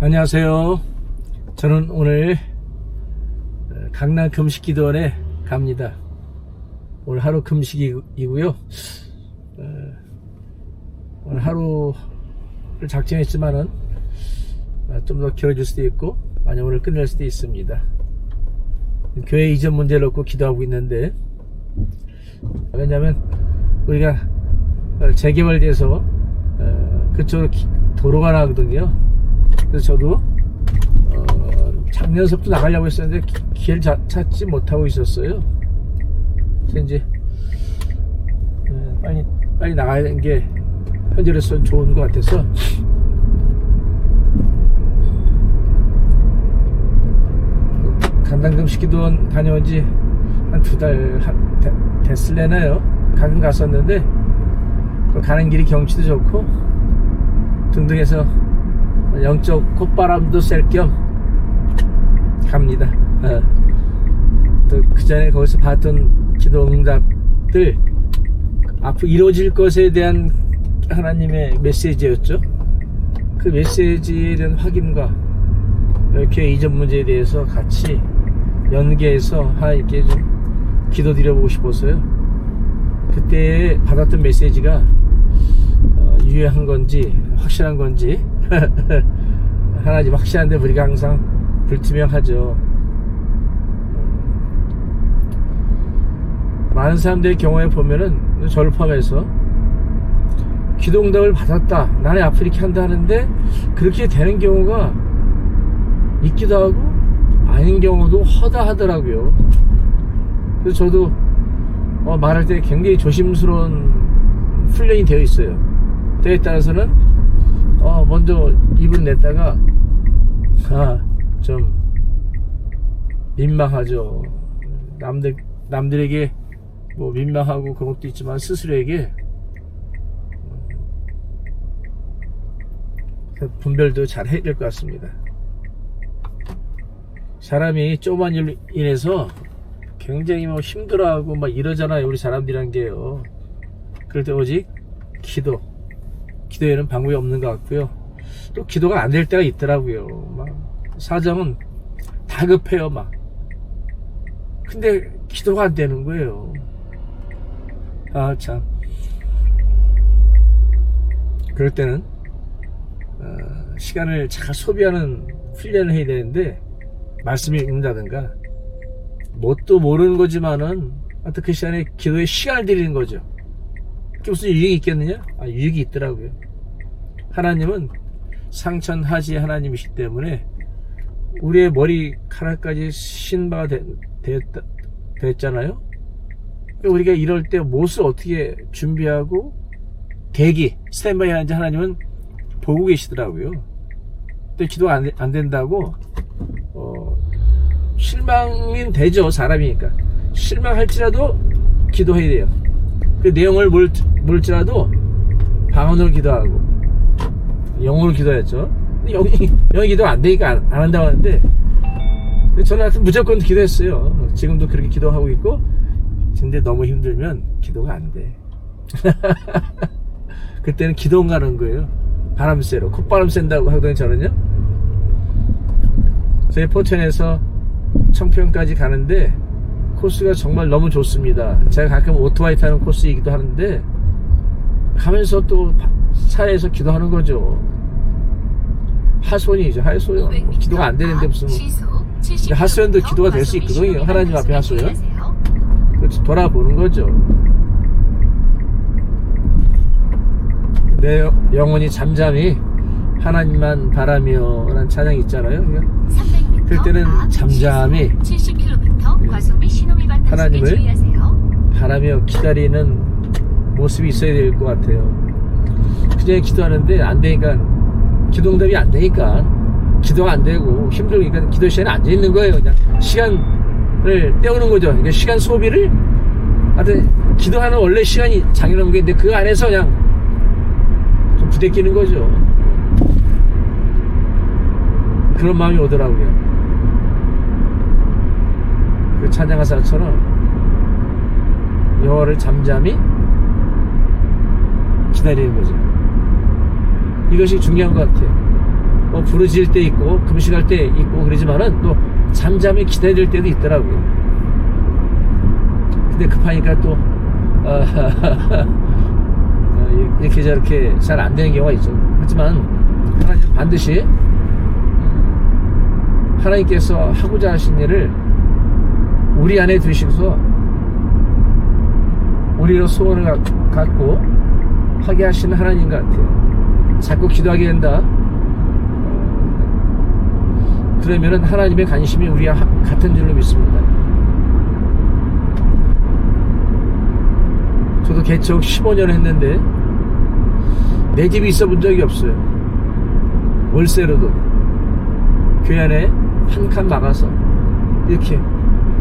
안녕하세요. 저는 오늘 강남 금식기도원에 갑니다. 오늘 하루 금식이고요. 오늘 하루를 작정했지만은 좀 더 길어질 수도 있고 아니면 오늘 끝낼 수도 있습니다. 교회 이전 문제를 놓고 기도하고 있는데, 왜냐면 우리가 재개발돼서 그쪽으로 도로가 나거든요. 그래서 저도 작년서부터 나가려고 했었는데 길을 찾지 못하고 있었어요. 그래서 이제 빨리 나가는 게 현재로서는 좋은 것 같아서 강남금식기도원 다녀온 지 한 2달 됐을래나요? 가끔 갔었는데 가는 길이 경치도 좋고 등등해서 영적 콧바람도 쐴 겸 갑니다. 또 그 전에 거기서 봤던 기도 응답들 앞으로 이루어질 것에 대한 하나님의 메시지였죠. 그 메시지에 대한 확인과 교회 이전 문제에 대해서 같이 연계해서 하나님께 좀 기도드려보고 싶어서요. 그때 받았던 메시지가 유효한 건지 확실한 건지 하나님 확실한데 우리가 항상 불투명하죠. 많은 사람들의 경우에 보면은 저를 포함해서 기도응답을 받았다, 나는 앞으로 이렇게 한다 하는데 그렇게 되는 경우가 있기도 하고 아닌 경우도 허다하더라고요. 그래서 저도 말할 때 굉장히 조심스러운 훈련이 되어 있어요. 때에 따라서는 먼저 입을 냈다가 좀 민망하죠. 남들에게 뭐 민망하고 그런 것도 있지만 스스로에게 분별도 잘 해야 될 것 같습니다. 사람이 조그만 일로 인해서 굉장히 힘들어하고 이러잖아요. 우리 사람들이란 게요. 그럴 때 오직 기도에는 방법이 없는 것 같고요. 또 기도가 안 될 때가 있더라고요. 사정은 다급해요. 근데 기도가 안 되는 거예요. 참. 그럴 때는 시간을 잘 소비하는 훈련을 해야 되는데, 말씀을 읽는다든가 뭣도 모르는 거지만은 하여튼 그 시간에 기도에 시간을 들이는 거죠. 그게 무슨 유익이 있겠느냐? 유익이 있더라고요. 하나님은 상천하지 하나님이시기 때문에 우리의 머리카락까지 신바가 됐잖아요. 그러니까 우리가 이럴 때 무엇을 어떻게 준비하고 스탠바이 하는지 하나님은 보고 계시더라고요. 또 기도가 안 된다고 실망은 되죠. 사람이니까 실망할지라도 기도해야 돼요. 그 내용을 모를지라도 방언으로 기도하고 영어로 기도했죠. 영어 기도 안 되니까 안 한다고 하는데 저는 하여튼 무조건 기도했어요. 지금도 그렇게 기도하고 있고. 근데 너무 힘들면 기도가 안 돼. 그때는 기도 가는 거예요. 바람 쐬러. 콧바람 쐰다고 하거든요. 저는요, 저희 포천에서 청평까지 가는데 코스가 정말 너무 좋습니다. 제가 가끔 오토바이 타는 코스이기도 하는데 가면서 또 차에서 기도하는 거죠. 하소연이죠. 하소연. 기도가 안 되는데 무슨 하소연도 기도가 될 수 있거든요. 하나님 앞에 하소연. 그렇지, 돌아보는 거죠. 내 영혼이 잠잠히 하나님만 바라며 라는 찬양이 있잖아요. 그럴 때는 잠잠히 하나님을 바라며 기다리는 모습이 있어야 될 것 같아요. 그전에 기도하는데 안 되니까, 기도응답이 안 되니까 기도가 안 되고 힘들으니까 기도 시간에 앉아 있는 거예요. 그냥 시간을 때우는 거죠. 그러니까 시간 소비를, 하여튼 기도하는 원래 시간이 장인한 게 있는데 그 안에서 그냥 좀 부대끼는 거죠. 그런 마음이 오더라고요. 그 찬양가사처럼 여호와를 잠잠히 기다리는 거죠. 이것이 중요한 것 같아요. 부르짖을 때 있고 금식할 때 있고 그러지만은 또 잠잠히 기다릴 때도 있더라고요. 근데 급하니까 또 이렇게 저렇게 잘 안 되는 경우가 있죠. 하지만 하나님 반드시 하나님께서 하고자 하신 일을 우리 안에 두시고서 우리로 소원을 갖고 하게 하시는 하나님 같아요. 자꾸 기도하게 된다. 그러면은 하나님의 관심이 우리와 같은 줄로 믿습니다. 저도 개척 15년을 했는데 내 집이 있어 본 적이 없어요. 월세로도 교회 안에 한 칸 막아서 이렇게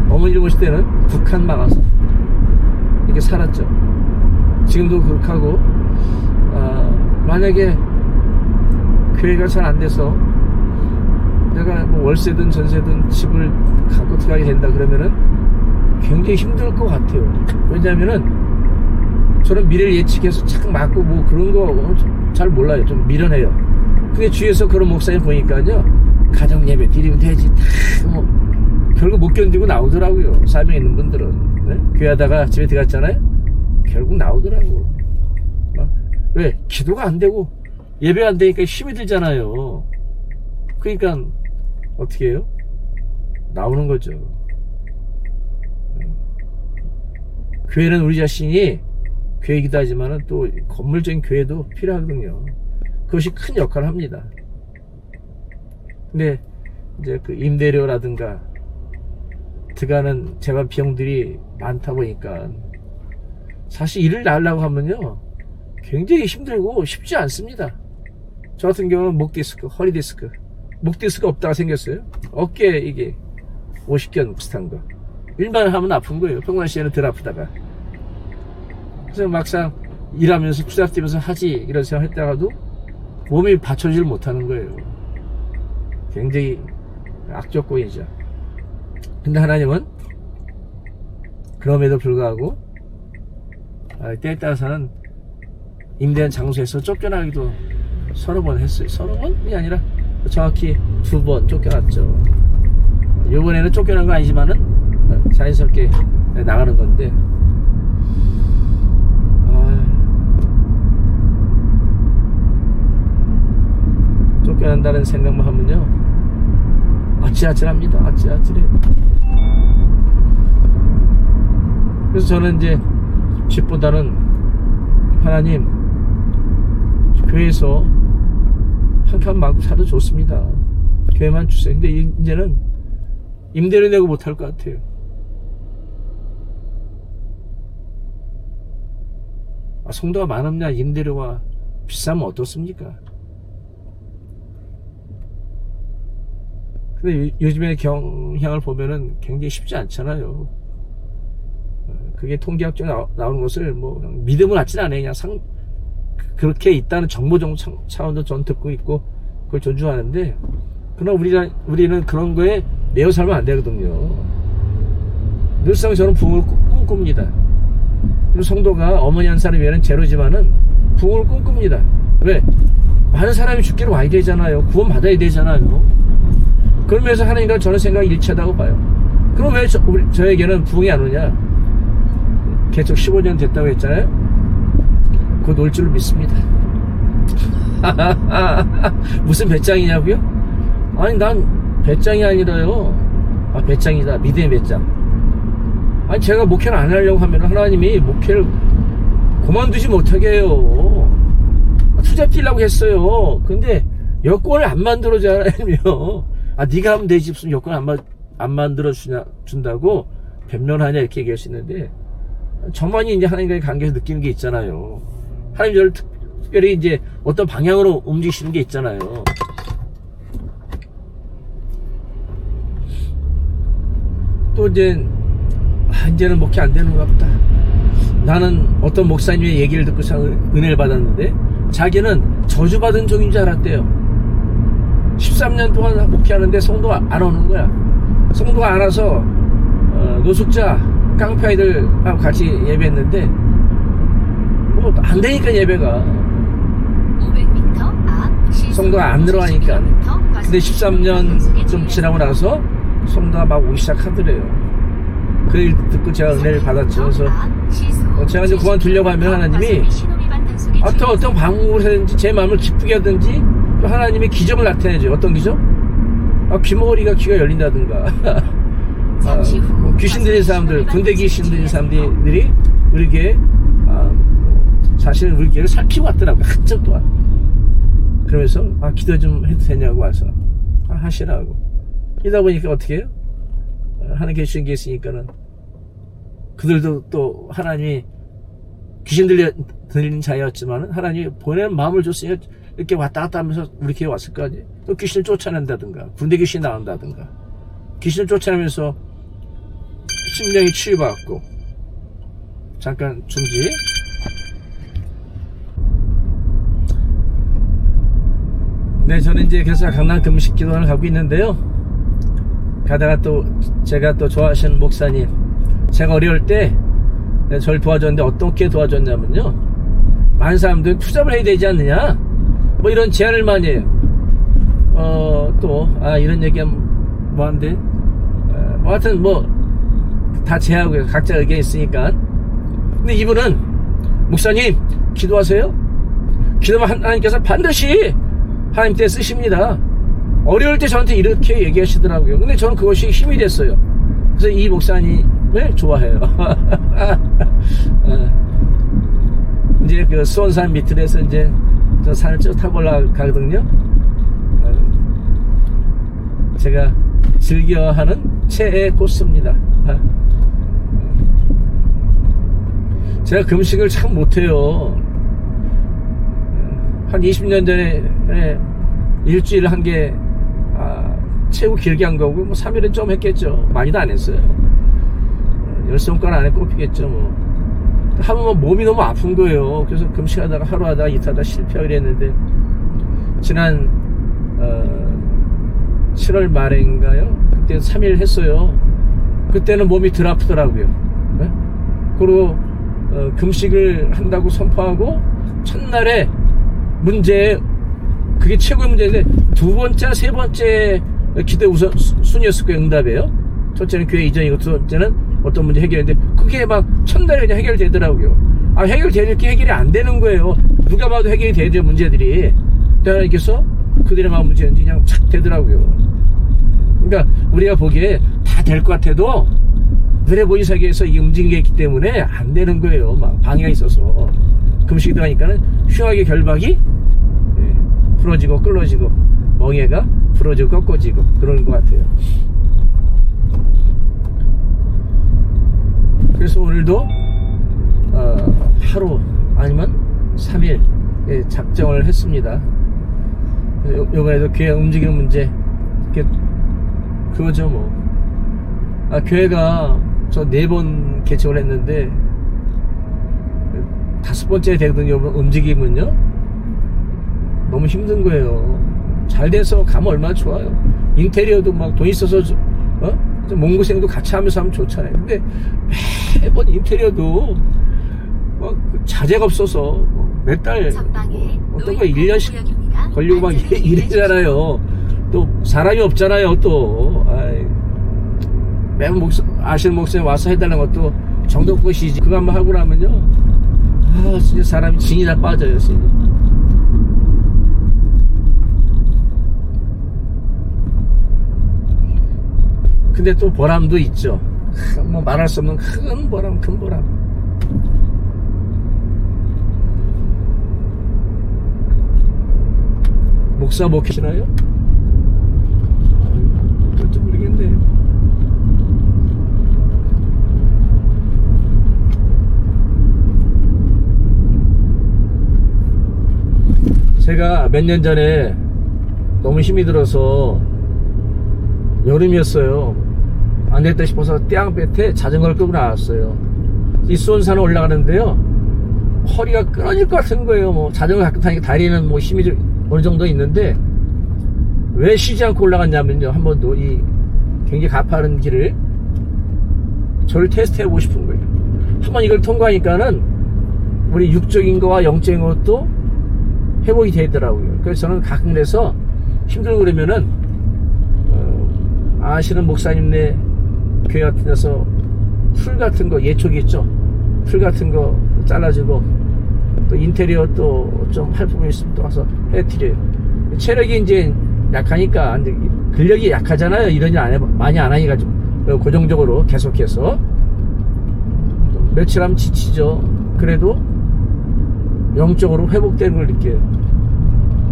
어머니를 모실 때는 두 칸 막아서 이렇게 살았죠. 지금도 그렇게 하고 만약에 교회가 잘 안 돼서 내가 뭐 월세든 전세든 집을 갖고 들어가게 된다 그러면은 굉장히 힘들 것 같아요. 왜냐면은 저는 미래를 예측해서 착 맞고 뭐 그런 거 잘 몰라요. 좀 미련해요. 근데 주위에서 그런 목사님 보니까요, 가정 예배 드리면 되지 다 뭐 결국 못 견디고 나오더라고요. 삶에 있는 분들은. 네? 교회하다가 집에 들어갔잖아요, 결국 나오더라고. 왜? 기도가 안 되고 예배가 안 되니까 힘이 들잖아요. 그러니까 어떻게 해요? 나오는 거죠. 교회는 우리 자신이 교회이기도 하지만 또 건물적인 교회도 필요하거든요. 그것이 큰 역할을 합니다. 근데 이제 그 임대료라든가 들어가는 재반 비용들이 많다 보니까 사실 일을 하려고 하면요 굉장히 힘들고 쉽지 않습니다. 저 같은 경우는 목 디스크, 허리 디스크, 목 디스크 없다가 생겼어요. 어깨 이게 50견 비슷한 거. 일만 하면 아픈 거예요. 평상시에는 덜 아프다가. 그래서 막상 일하면서 투잡 뛰면서 하지 이런 생각 했다가도 몸이 받쳐주질 못하는 거예요. 굉장히 악조건이죠. 근데 하나님은 그럼에도 불구하고 때에 따라서는 임대한 장소에서 쫓겨나기도 서너 번 했어요. 서너 번이 아니라 정확히 2번 쫓겨났죠. 이번에는 쫓겨난 건 아니지만은 자연스럽게 나가는 건데, 쫓겨난다는 생각만 하면요 아찔아찔합니다. 아찔아찔해. 그래서 저는 이제 집보다는 하나님, 교회에서 한 칸 마구 사도 좋습니다. 교회만 주세요. 근데 이제는 임대료 내고 못할 것 같아요. 성도가 많으면 임대료가 비싸면 어떻습니까? 근데 요즘의 경향을 보면은 굉장히 쉽지 않잖아요. 그게 통계학적으로 나오는 것을 뭐 믿음을 갖지는 않아요. 그냥 그렇게 있다는 정보적 차원도 전 듣고 있고 그걸 존중하는데, 그러나 우리는 그런 거에 매여 살면 안 되거든요. 늘상 저는 부흥을 꿈꿉니다. 그리고 성도가 어머니 한 사람 외에는 제로지만은 부흥을 꿈꿉니다. 왜? 많은 사람이 죽기로 와야 되잖아요. 구원 받아야 되잖아요. 그러면서 하나님과 저는 생각이 일치하다고 봐요. 그럼 왜 저에게는 부흥이 안 오냐? 개척 15년 됐다고 했잖아요. 곧 올 줄로 믿습니다. 무슨 배짱이냐고요? 아니 난 배짱이 아니라요. 배짱이다. 믿음의 배짱. 아니 제가 목회를 안 하려고 하면 하나님이 목회를 그만두지 못하게 해요. 투잡 뛰려고 했어요. 근데 여건을 안 만들어줘야며 네가 하면 되지 무슨 여건 안 만들어 준다고 변론하냐 이렇게 얘기할 수 있는데, 저만이 이제 하나님과의 관계에서 느끼는 게 있잖아요. 하나님 저를 특별히 이제 어떤 방향으로 움직이시는 게 있잖아요. 또 이제는 목회 안 되는가 보다. 나는 어떤 목사님의 얘기를 듣고 은혜를 받았는데 자기는 저주받은 종인 줄 알았대요. 13년 동안 목회하는데 성도가 안 오는 거야. 성도가 안 와서 노숙자 깡패이들하고 같이 예배했는데 뭐 안 되니까 예배가. 500m 앞 성도가 안 늘어나니까. 근데 13년 좀 지나고 나서 성도가 막 오기 시작하더래요. 그 일 듣고 제가 은혜를 받았죠. 그래서 제가 이제 그만두려고 하면 하나님이 어떤 방법을 하든지 제 마음을 기쁘게 하든지 또 하나님의 기적을 나타내죠. 어떤 기적? 귀머거리가 귀가 열린다든가 뭐 귀신 들린 사람들, 군대 귀신 들린 사람들이 우리에게 사실은 우리 교회를 살피고 왔더라고요. 한참 동안. 그러면서 기도 좀 해도 되냐고 와서 하시라고. 이러다 보니까 어떻게 해요? 하나님 계신 게 있으니까는 그들도 또 하나님이 귀신 들린 자였지만 하나님이 보내는 마음을 줬으니까 이렇게 왔다 갔다 하면서 우리 교회 왔을 거 아니에요. 또 귀신을 쫓아낸다든가 군대 귀신 나온다든가 귀신을 쫓아내면서 심령이 치유받고. 잠깐 중지. 네, 저는 이제 그래서 강남 금식 기도원을 가고 있는데요. 가다가 또 제가 또 좋아하시는 목사님, 제가 어려울 때 저를 도와줬는데 어떻게 도와줬냐면요, 많은 사람들이 투잡을 해야 되지 않느냐 뭐 이런 제안을 많이 해요. 이런 얘기하면 뭐한데 뭐 하여튼 뭐 다 제하고요. 각자 의견이 있으니까. 근데 이분은 목사님 기도하세요. 기도하면 하나님께서 반드시 하나님 때 쓰십니다. 어려울 때 저한테 이렇게 얘기하시더라고요. 근데 저는 그것이 힘이 됐어요. 그래서 이 목사님을 좋아해요. 이제 그 수원산 밑으로서 이제 저 산을 쭉 타고 올라가거든요. 제가 즐겨하는 최애 코스입니다. 제가 금식을 참 못해요. 한 20년 전에 일주일 한 게 최고 길게 한 거고 뭐 3일은 좀 했겠죠. 많이도 안 했어요. 10손가락 안에 꼽히겠죠. 뭐 하면 몸이 너무 아픈 거예요. 그래서 금식하다가 하루 하다가 이틀 하다가 실패하고 그랬는데 지난 7월 말인가요? 그때 3일 했어요. 그때는 몸이 덜 아프더라고요. 네? 그리고 금식을 한다고 선포하고 첫날에 문제, 그게 최고의 문제인데 두 번째, 세 번째 기대 우선 순위였을 거예요. 응답이에요. 첫째는 교회 이전이고 두 번째는 어떤 문제 해결했는데 그게 막 첫날에 그냥 해결되더라고요. 해결될 게 해결이 안 되는 거예요. 누가 봐도 해결이 돼야 될 문제들이. 하나님께서 그들의 마음 문제인지 그냥 착 되더라고요. 그러니까 우리가 보기에 다 될 것 같아도 눈에 보이는 세계에서 이게 움직이게 있기 때문에 안 되는 거예요. 막 방해가 있어서. 금식이 들어가니까는 흉하게 결박이 풀어지고 끌어지고 멍해가 풀어지고 꺾어지고 그러는 것 같아요. 그래서 오늘도 하루 아니면 3일 작정을 했습니다. 요번에도 교회 움직이는 문제 그거죠 뭐. 교회가 저 4번 개척을 했는데 5번째 되거든요. 움직임은요 너무 힘든 거예요. 잘 돼서 가면 얼마나 좋아요. 인테리어도 막 돈 있어서 몸고생도 같이 하면서 하면 좋잖아요. 근데 매번 인테리어도 막 자재가 없어서 몇 달 어떤 거 1년씩 걸리고 막 이래잖아요. 또 사람이 없잖아요. 또 매번 아시는 목사님 와서 해달라는 것도 정도껏이지. 그거 한번 하고 나면요 진짜 사람이 진이 다 빠져요. 진이. 근데 또 보람도 있죠. 뭐 말할 수 없는 큰 보람, 큰 보람. 목사 목회시나요? 어떨지 모르겠네. 제가 몇 년 전에 너무 힘이 들어서 여름이었어요. 안 됐다 싶어서 떼양볕에 자전거를 끌고 나왔어요. 이 수원산을 올라가는데요, 허리가 끊어질 것 같은 거예요. 뭐 자전거 가끔 타니까 다리에는 뭐 힘이 어느 정도 있는데 왜 쉬지 않고 올라갔냐면요, 한 번도 이 굉장히 가파른 길을 저를 테스트 해보고 싶은 거예요. 한번 이걸 통과하니까는 우리 육적인 거와 영적인 것도 회복이 되더라고요. 그래서 저는 가끔 그래서 힘들고 그러면은 아시는 목사님네 교회 같은 데서 풀 같은 거, 예촉이 있죠, 풀 같은 거 잘라주고 또 인테리어 또 좀 할 부분이 있으면 또 와서 해드려요. 체력이 이제 약하니까, 이제 근력이 약하잖아요. 이런 일 많이 안 하니까 좀 고정적으로 계속해서 며칠 하면 지치죠. 그래도 영적으로 회복되는 걸 느껴요.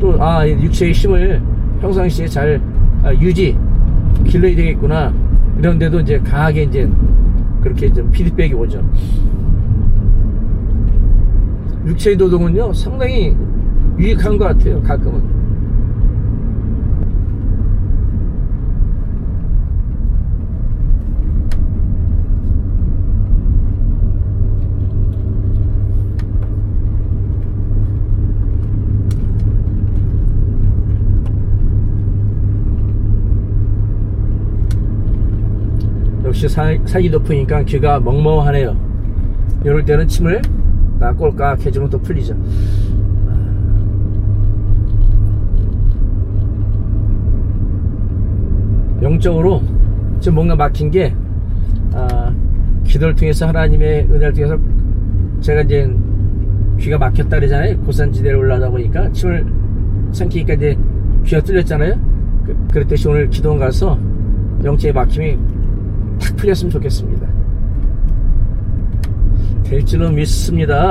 또 육체의 힘을 평상시에 잘 길러야 되겠구나, 이런데도 이제 강하게 이제 그렇게 좀 피드백이 오죠. 육체의 노동은요 상당히 유익한 것 같아요. 가끔은. 역시 산이 높으니까 귀가 멍멍하네요. 이럴 때는 침을 딱 꼴깍 해주면 또 풀리죠. 영적으로 지금 뭔가 막힌 게, 기도를 통해서, 하나님의 은혜를 통해서 제가 이제 귀가 막혔다 그러잖아요. 고산지대를 올라가다 보니까 침을 삼키니까 이제 귀가 뚫렸잖아요. 그랬듯이 오늘 기도원 가서 영적의 막힘이 탁 풀렸으면 좋겠습니다. 될 줄로 믿습니다.